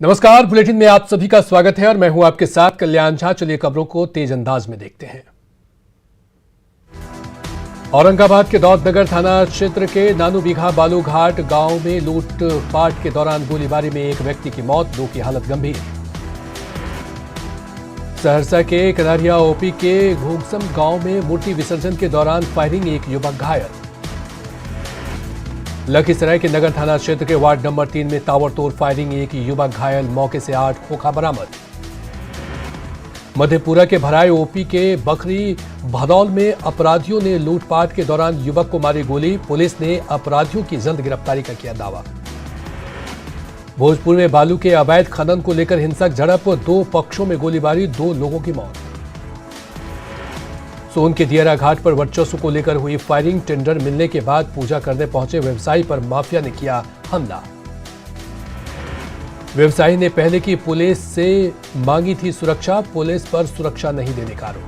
नमस्कार, बुलेटिन में आप सभी का स्वागत है और मैं हूं आपके साथ कल्याण झा। चलिए खबरों को तेज अंदाज में देखते हैं। औरंगाबाद के दौद नगर थाना क्षेत्र के नानू बीघा बालूघाट गांव में लूटपाट के दौरान गोलीबारी में एक व्यक्ति की मौत, दो की हालत गंभीर। सहरसा के कनारिया ओपी के घोगसम गांव में मूर्ति विसर्जन के दौरान फायरिंग, एक युवक घायल। लखीसराय के नगर थाना क्षेत्र के वार्ड नंबर 3 में ताबड़तोड़ फायरिंग, एक युवक घायल, मौके से 8 खोखा बरामद। मधेपुरा के भराई ओपी के बखरी भदौल में अपराधियों ने लूटपाट के दौरान युवक को मारी गोली, पुलिस ने अपराधियों की जल्द गिरफ्तारी का किया दावा। भोजपुर में बालू के अवैध खनन को लेकर हिंसक झड़प, दो पक्षों में गोलीबारी, 2 लोगों की मौत। सोन के दियरा घाट पर वर्चस्व को लेकर हुई फायरिंग, टेंडर मिलने के बाद पूजा करने पहुंचे व्यवसायी पर माफिया ने किया हमला। व्यवसायी ने पहले की पुलिस से मांगी थी सुरक्षा, पुलिस पर सुरक्षा नहीं देने का आरोप।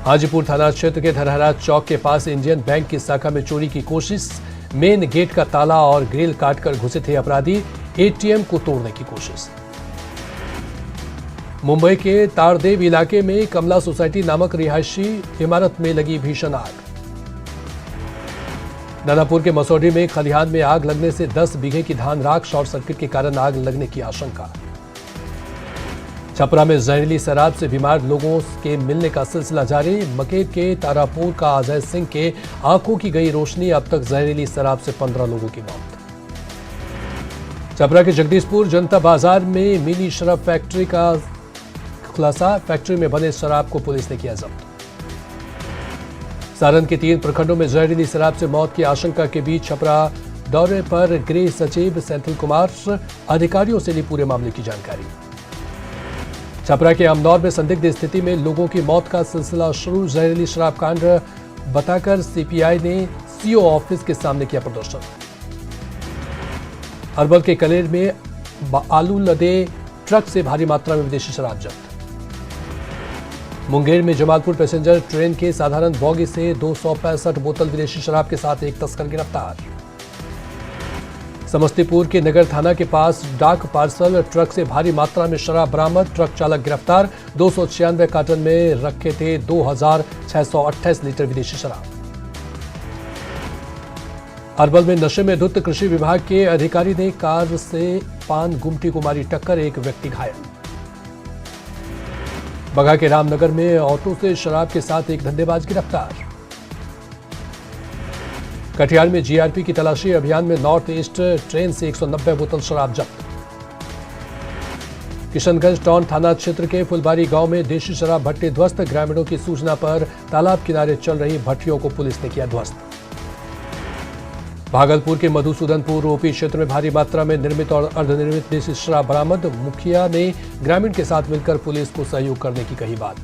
हाजीपुर थाना क्षेत्र के धरहरा चौक के पास इंडियन बैंक की शाखा में चोरी की कोशिश, मेन गेट का ताला और ग्रिल काटकर घुसे थे अपराधी, एटीएम को तोड़ने की कोशिश। मुंबई के तारदेव इलाके में कमला सोसाइटी नामक रिहायशी इमारत में लगी भीषण आग। दानापुर के मसौढ़ी में खलिहान में आग लगने से 10 बीघे की धान राख, शॉर्ट सर्किट के कारण आग लगने की आशंका। छपरा में जहरीली शराब से बीमार लोगों के मिलने का सिलसिला जारी, मकेर के तारापुर का अजय सिंह के आंखों की गई रोशनी, अब तक जहरीली शराब से 15 लोगों की मौत। छपरा के जगदीशपुर जनता बाजार में मिनी शराब फैक्ट्री का खुलासा, फैक्ट्री में बने शराब को पुलिस ने किया जब्त। सारण के 3 प्रखंडों में जहरीली शराब से मौत की आशंका के बीच छपरा दौरे पर गृह सचिव सेंथिल कुमार, अधिकारियों से ली पूरे मामले की जानकारी। छपरा के अमनौर में संदिग्ध स्थिति में लोगों की मौत का सिलसिला शुरू, जहरीली शराब कांड बताकर सीपीआई ने सीओ ऑफिस के सामने किया प्रदर्शन। अरवल के कलेर में आलू लदे ट्रक से भारी मात्रा में विदेशी शराब जब्त। मुंगेर में जमालपुर पैसेंजर ट्रेन के साधारण बोगी से 265 बोतल विदेशी शराब के साथ एक तस्कर गिरफ्तार। समस्तीपुर के नगर थाना के पास डाक पार्सल ट्रक से भारी मात्रा में शराब बरामद, ट्रक चालक गिरफ्तार, 296 कार्टन में रखे थे 2628 लीटर विदेशी शराब। अरवल में नशे में धुत कृषि विभाग के अधिकारी ने कार से पान गुमटी को मारी टक्कर, एक व्यक्ति घायल। बगा के रामनगर में ऑटो से शराब के साथ एक धंधेबाज गिरफ्तार। कटिहार में जीआरपी की तलाशी अभियान में नॉर्थ ईस्ट ट्रेन से 190 बोतल शराब जब्त। किशनगंज टाउन थाना क्षेत्र के फुलबारी गांव में देशी शराब भट्टी ध्वस्त, ग्रामीणों की सूचना पर तालाब किनारे चल रही भट्टियों को पुलिस ने किया ध्वस्त। भागलपुर के मधुसूदनपुर ओपी क्षेत्र में भारी मात्रा में निर्मित और अर्धनिर्मित देशी शराब बरामद, मुखिया ने ग्रामीण के साथ मिलकर पुलिस को सहयोग करने की कही बात।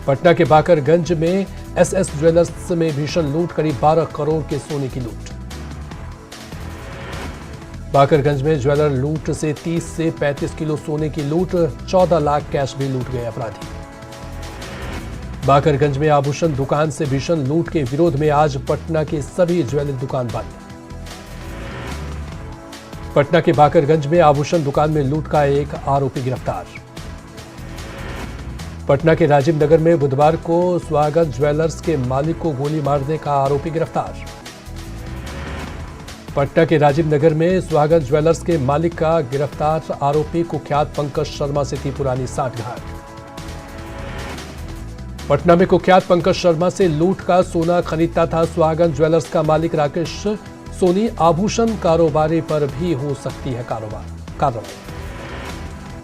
पटना के बाकरगंज में एसएस ज्वेलर्स में भीषण लूट, करीब 12 करोड़ के सोने की लूट। बाकरगंज में ज्वेलर लूट से 30 से 35 किलो सोने की लूट, 14 लाख कैश भी लूट गए अपराधी। बाकरगंज में आभूषण दुकान से भीषण लूट के विरोध में आज पटना के सभी ज्वेलरी दुकान बंद। पटना के बाकरगंज में आभूषण दुकान में लूट का एक आरोपी गिरफ्तार। पटना के राजीव नगर में बुधवार को स्वागत ज्वेलर्स के मालिक को गोली मारने का आरोपी गिरफ्तार। पटना के राजीव नगर में स्वागत ज्वेलर्स के मालिक का गिरफ्तार आरोपी कुख्यात पंकज शर्मा से थी पुरानी साठगांठ। पटना में कुख्यात पंकज शर्मा से लूट का सोना खरीदता था स्वागत ज्वेलर्स का मालिक राकेश सोनी, आभूषण कारोबारी पर भी हो सकती है कार्रवाई।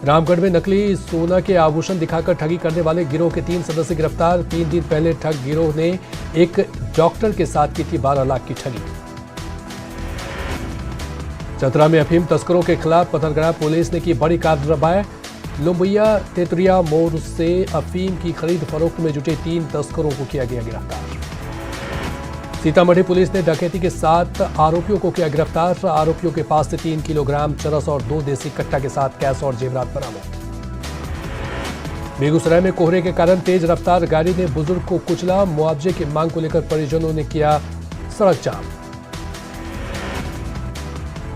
रामगढ़ में नकली सोना के आभूषण दिखाकर ठगी करने वाले गिरोह के 3 सदस्य गिरफ्तार। 3 दिन पहले ठग गिरोह ने एक डॉक्टर के साथ की थी 12 लाख की ठगी। चतरा में अफीम तस्करों के खिलाफ पथरगढ़ा पुलिस ने की बड़ी कार्रवाई। लुम्बिया तेतरिया मोड़ से अफीम की खरीद फरोख्त में जुटे 3 तस्करों को किया गया गिरफ्तार। सीतामढ़ी पुलिस ने डकैती के 7 आरोपियों को किया गिरफ्तार। आरोपियों के पास से 3 किलोग्राम चरस और 2 देसी कट्टा के साथ कैश और जेवरात बरामद। बेगूसराय में कोहरे के कारण तेज रफ्तार गाड़ी ने बुजुर्ग को कुचला, मुआवजे की मांग को लेकर परिजनों ने किया सड़क जाम।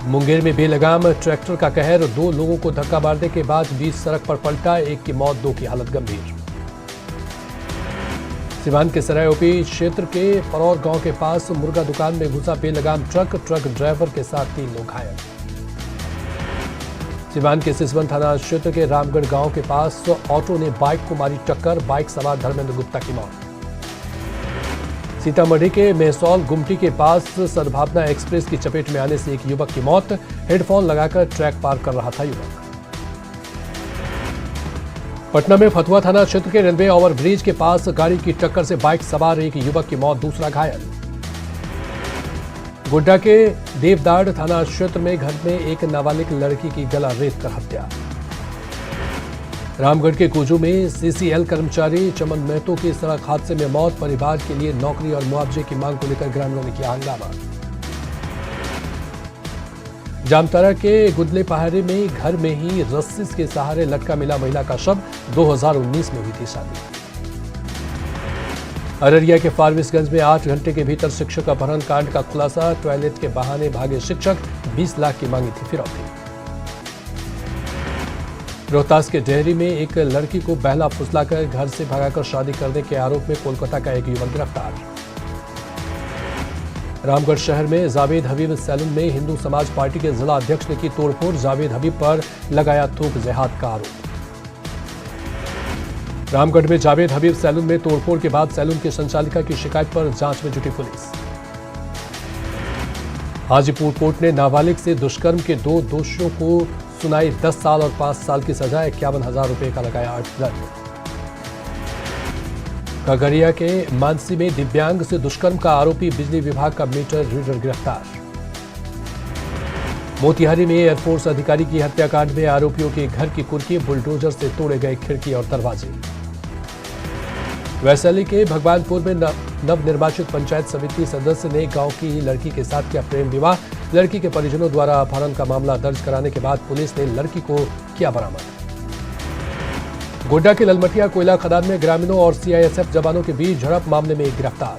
मुंगेर में बेलगाम ट्रैक्टर का कहर, 2 लोगों को धक्का मारने के बाद बीच सड़क पर पलटा, 1 की मौत, 2 की हालत गंभीर। सिवान के सराय ओपी क्षेत्र के परौर गांव के पास मुर्गा दुकान में घुसा बेलगाम ट्रक ड्राइवर के साथ 3 लोग घायल। सिवान के सिसवन थाना क्षेत्र के रामगढ़ गांव के पास ऑटो ने बाइक को मारी टक्कर, बाइक सवार धर्मेंद्र गुप्ता की मौत। सीतामढ़ी के मेहसौल गुमटी के पास सद्भावना एक्सप्रेस की चपेट में आने से एक युवक की मौत, हेडफोन लगाकर ट्रैक पार कर रहा था युवक। पटना में फतुहा थाना क्षेत्र के रेलवे ओवरब्रिज के पास गाड़ी की टक्कर से बाइक सवार एक युवक की मौत, दूसरा घायल। गोड्डा के देवदाड़ थाना क्षेत्र में घर में एक नाबालिग लड़की की गला रेत कर हत्या। रामगढ़ के कुजू में सीसीएल कर्मचारी चमन महतो की सड़क हादसे में मौत, परिवार के लिए नौकरी और मुआवजे की मांग को लेकर ग्रामीणों ने किया हंगामा। जामताड़ा के गुदले पहाड़ी में घर में ही रस्सी के सहारे लटका मिला महिला का शव, 2019 में हुई थी शादी। अररिया के फारबिसगंज में 8 घंटे के भीतर शिक्षक अपहरण कांड का खुलासा, टॉयलेट के बहाने भागे शिक्षक, 20 लाख की मांगी थी फिरौती। रोहतास के डेहरी में एक लड़की को बहला फुसलाकर घर से भगाकर शादी करने के आरोप में कोलकाता का एक युवक गिरफ्तार। रामगढ़ शहर में जावेद हबीब सैलून में हिंदू समाज पार्टी के जिला अध्यक्ष ने की तोड़फोड़, जावेद हबीब पर लगाया थूक जेहाद का आरोप। रामगढ़ में जावेद हबीब सैलून में तोड़फोड़ के बाद सैलून की संचालिका की शिकायत पर जांच में जुटी पुलिस। हाजीपुर कोर्ट ने नाबालिग से दुष्कर्म के 2 दोषियों को सुनाई 10 साल और 5 साल की सजा, 51,000 रुपए का लगाया अर्थदंड। खगड़िया के मानसी में दिव्यांग से दुष्कर्म का आरोपी बिजली विभाग का मीटर रीडर गिरफ्तार। मोतिहारी में एयरफोर्स अधिकारी की हत्याकांड में आरोपियों के घर की कुर्की, बुलडोजर से तोड़े गए खिड़की और दरवाजे। वैशाली के भगवानपुर में नवनिर्वाचित पंचायत समिति सदस्य ने गांव की लड़की के साथ किया प्रेम विवाह, लड़की के परिजनों द्वारा अपहरण का मामला दर्ज कराने के बाद पुलिस ने लड़की को किया बरामद। गोड्डा के ललमटिया कोयला खदान में ग्रामीणों और सीआईएसएफ जवानों के बीच झड़प, मामले में एक गिरफ्तार।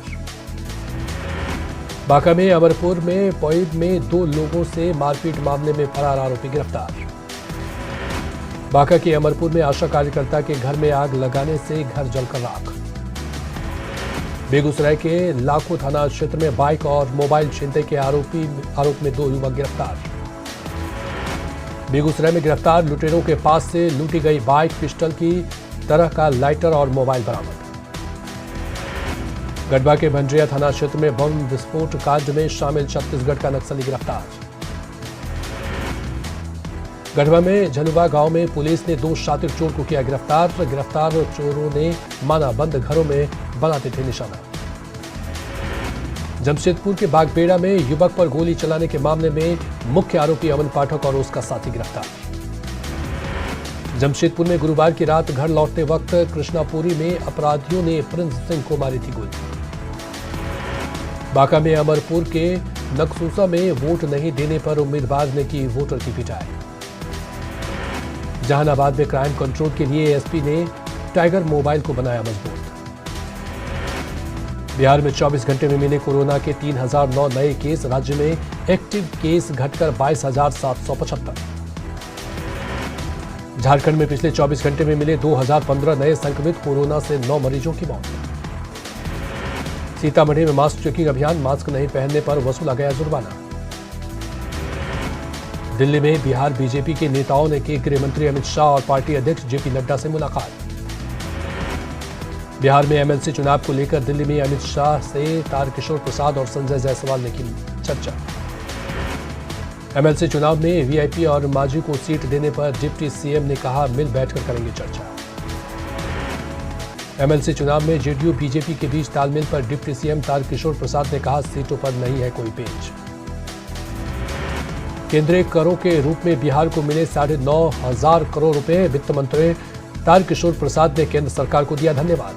बांका में अमरपुर में पॉइब में 2 लोगों से मारपीट मामले में फरार आरोपी गिरफ्तार। बांका के अमरपुर में आशा कार्यकर्ता के घर में आग लगाने से घर जलकर राख। बेगूसराय के लाखों थाना क्षेत्र में बाइक और मोबाइल छीनने के आरोप में 2 युवक गिरफ्तार। बेगूसराय में गिरफ्तार लुटेरों के पास से लूटी गई बाइक, पिस्टल की तरह का लाइटर और मोबाइल बरामद। गढ़वा के भंडरिया थाना क्षेत्र में बम विस्फोट कांड में शामिल छत्तीसगढ़ का नक्सली गिरफ्तार। गढ़वा में झलुवा गांव में पुलिस ने 2 शातिर चोर को किया गिरफ्तार। गिरफ्तार चोरों ने माना बंद घरों में बनाते थे निशाना। जमशेदपुर के बागबेड़ा में युवक पर गोली चलाने के मामले में मुख्य आरोपी अमन पाठक और उसका साथी गिरफ्तार। जमशेदपुर में गुरुवार की रात घर लौटते वक्त कृष्णापुरी में अपराधियों ने प्रिंस सिंह को मारी थी गोली। बांका में अमरपुर के नकसूसा में वोट नहीं देने पर उम्मीदवार ने की वोटर की पिटाई। जहानाबाद में क्राइम कंट्रोल के लिए एसपी ने टाइगर मोबाइल को बनाया मजबूत। बिहार में 24 घंटे में मिले कोरोना के 3009 नए केस, राज्य में एक्टिव केस घटकर 22,775। झारखंड में पिछले 24 घंटे में मिले 2015 नए संक्रमित, कोरोना से 9 मरीजों की मौत। सीतामढ़ी में मास्क चेकिंग अभियान, मास्क नहीं पहनने पर वसूला गया जुर्माना। दिल्ली में बिहार बीजेपी के नेताओं ने की गृह मंत्री अमित शाह और पार्टी अध्यक्ष जेपी नड्डा से मुलाकात। बिहार में एमएलसी चुनाव को लेकर दिल्ली में अमित शाह से तारकिशोर प्रसाद और संजय जायसवाल ने की चर्चा। एमएलसी चुनाव में वीआईपी और मांझी को सीट देने पर डिप्टी सीएम ने कहा, मिल बैठकर करेंगे चर्चा। एमएलसी चुनाव में जेडीयू बीजेपी के बीच तालमेल पर डिप्टी सीएम तारकिशोर प्रसाद ने कहा, सीटों पर नहीं है कोई पेच। केंद्रीय करों के रूप में बिहार को मिले 9,500 करोड़ रुपए, वित्त मंत्री तारकिशोर प्रसाद ने केंद्र सरकार को दिया धन्यवाद।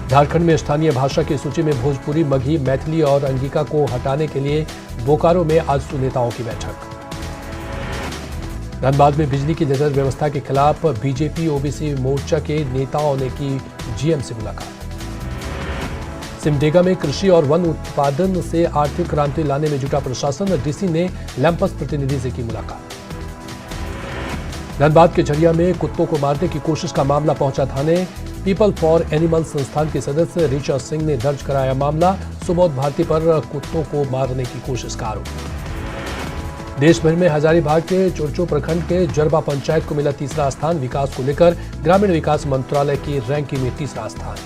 झारखंड में स्थानीय भाषा की सूची में भोजपुरी, मगही, मैथिली और अंगिका को हटाने के लिए बोकारो में आजसू नेताओं की बैठक। धनबाद में बिजली की नजर व्यवस्था के खिलाफ बीजेपी ओबीसी मोर्चा के नेताओं ने की जीएम से मुलाकात। सिमडेगा में कृषि और वन उत्पादन से आर्थिक क्रांति लाने में जुटा प्रशासन, डीसी ने लैंपस प्रतिनिधि से की मुलाकात। धनबाद के झरिया में कुत्तों को मारने की कोशिश का मामला पहुंचा थाने। पीपल फॉर एनिमल संस्थान के सदस्य ऋचा सिंह ने दर्ज कराया मामला। सुबोध भारती पर कुत्तों को मारने की कोशिश का आरोप। देश भर में हजारीबाग के चुरचो प्रखंड के जरबा पंचायत को मिला तीसरा स्थान। विकास को लेकर ग्रामीण विकास मंत्रालय की रैंकिंग में तीसरा स्थान।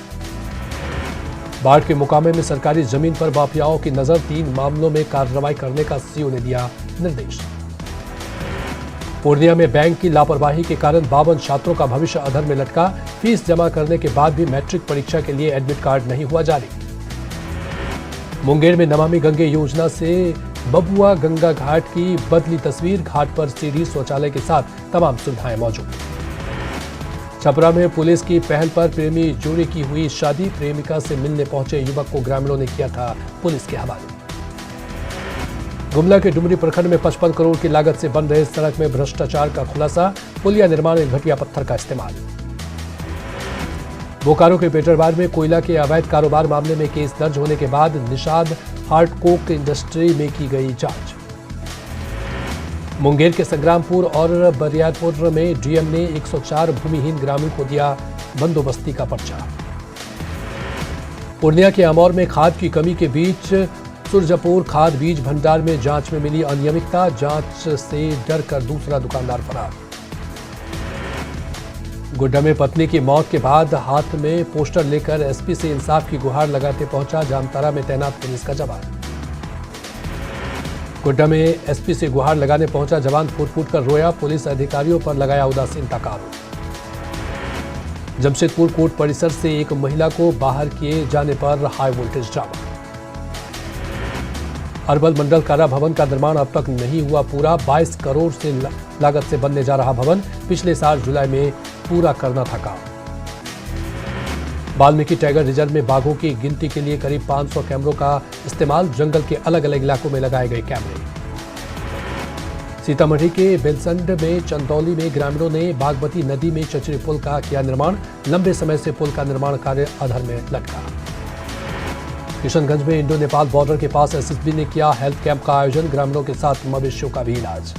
बाढ़ के मुकाबले में सरकारी जमीन पर माफियाओं की नजर, 3 मामलों में कार्रवाई करने का सीओ ने दिया निर्देश। पूर्णिया में बैंक की लापरवाही के कारण 52 छात्रों का भविष्य अधर में लटका। फीस जमा करने के बाद भी मैट्रिक परीक्षा के लिए एडमिट कार्ड नहीं हुआ जारी। मुंगेर में नमामि गंगे योजना से बबुआ गंगा घाट की बदली तस्वीर। घाट पर सीढ़ी, शौचालय के साथ तमाम सुविधाएं मौजूद। छपरा में पुलिस की पहल पर प्रेमी जोड़ी की हुई शादी। प्रेमिका से मिलने पहुंचे युवक को ग्रामीणों ने किया था पुलिस के हवाले। गुमला के डुमरी प्रखंड में 55 करोड़ की लागत से बन रहे सड़क में भ्रष्टाचार का खुलासा। पुलिया निर्माण में घटिया पत्थर का इस्तेमाल। बोकारो के पेटरवार में कोयला के अवैध कारोबार मामले में केस दर्ज होने के बाद निषाद हार्डकोक इंडस्ट्री में की गई जांच। मुंगेर के संग्रामपुर और बरियारपुर में डीएम ने 104 भूमिहीन ग्रामीण को दिया बंदोबस्ती का पर्चा। पूर्णिया के अमौर में खाद की कमी के बीच सुरजपुर खाद बीज भंडार में जांच में मिली अनियमितता। जांच से डरकर दूसरा दुकानदार फरार। गोड्डा में पत्नी की मौत के बाद हाथ में पोस्टर लेकर एसपी से इंसाफ की गुहार लगाते पहुंचा जामतारा में तैनात पुलिस का जवान। गोड्डा में एसपी से गुहार लगाने पहुंचा जवान फूट फूट कर रोया। पुलिस अधिकारियों पर लगाया उदासीनता का आरोप। जमशेदपुर कोर्ट परिसर से एक महिला को बाहर किए जाने पर हाई वोल्टेज ड्रामा। अरवल मंडल कारा भवन का निर्माण अब तक नहीं हुआ पूरा। 22 करोड़ से लागत से बनने जा रहा भवन पिछले साल जुलाई में पूरा करना था काम। वाल्मीकि टाइगर रिजर्व में बाघों की गिनती के लिए करीब 500 कैमरों का इस्तेमाल। जंगल के अलग अलग इलाकों में लगाए गए कैमरे। सीतामढ़ी के बेलसंड में चंदौली में ग्रामीणों ने बागमती नदी में चचरी पुल का किया निर्माण। लंबे समय से पुल का निर्माण कार्य अधर में लटका। किशनगंज में इंडो नेपाल बॉर्डर के पास एसएसबी ने किया हेल्थ कैंप का आयोजन। ग्रामीणों के साथ मवेशियों का भी इलाज।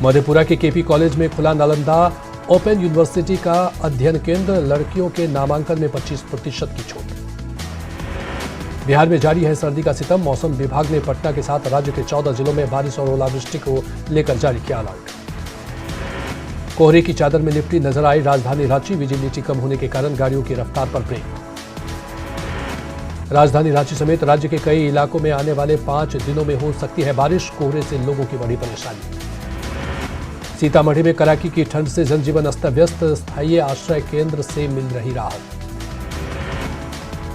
मधेपुरा के केपी कॉलेज में खुला नालंदा ओपन यूनिवर्सिटी का अध्ययन केंद्र। लड़कियों के नामांकन में 25% की छूट। बिहार में जारी है सर्दी का सितम। मौसम विभाग ने पटना के साथ राज्य के 14 जिलों में बारिश और ओलावृष्टि को लेकर जारी किया अलर्ट। कोहरे की चादर में लिपटी नजर आई राजधानी रांची। विजिबिलिटी कम होने के कारण गाड़ियों की रफ्तार पर ब्रेक। राजधानी रांची समेत राज्य के कई इलाकों में आने वाले 5 दिनों में हो सकती है बारिश। कोहरे से लोगों की बड़ी परेशानी। सीतामढ़ी में कड़ाके की ठंड से जनजीवन अस्त व्यस्त। स्थायी आश्रय केंद्र से मिल रही राहत।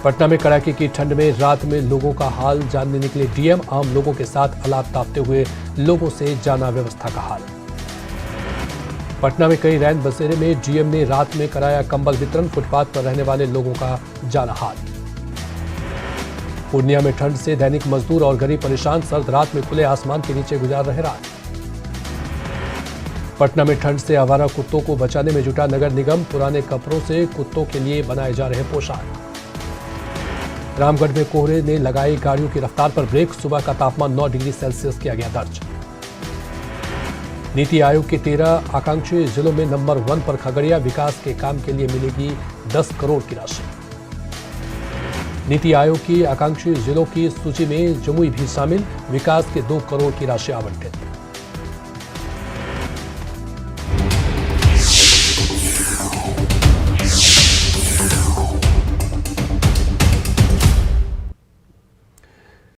पटना में कड़ाके की ठंड में रात में लोगों का हाल जानने निकले डीएम। आम लोगों के साथ अलाप तापते हुए लोगों से जाना व्यवस्था का हाल। पटना में कई रैन बसेरे में डीएम ने रात में कराया कंबल वितरण। फुटपाथ पर रहने वाले लोगों का जाना हाल। पूर्णिया में ठंड से दैनिक मजदूर और गरीब परेशान। सर्द रात में खुले आसमान के नीचे गुजार रहे रात। पटना में ठंड से आवारा कुत्तों को बचाने में जुटा नगर निगम। पुराने कपड़ों से कुत्तों के लिए बनाए जा रहे पोशाक। रामगढ़ में कोहरे ने लगाई गाड़ियों की रफ्तार पर ब्रेक। सुबह का तापमान 9 डिग्री सेल्सियस किया गया दर्ज। नीति आयोग के 13 आकांक्षी जिलों में नंबर 1 पर खगड़िया। विकास के काम के लिए मिलेगी 10 करोड़ की राशि। नीति आयोग की आकांक्षी जिलों की सूची में जमुई भी शामिल। विकास के 2 करोड़ की राशि आवंटित।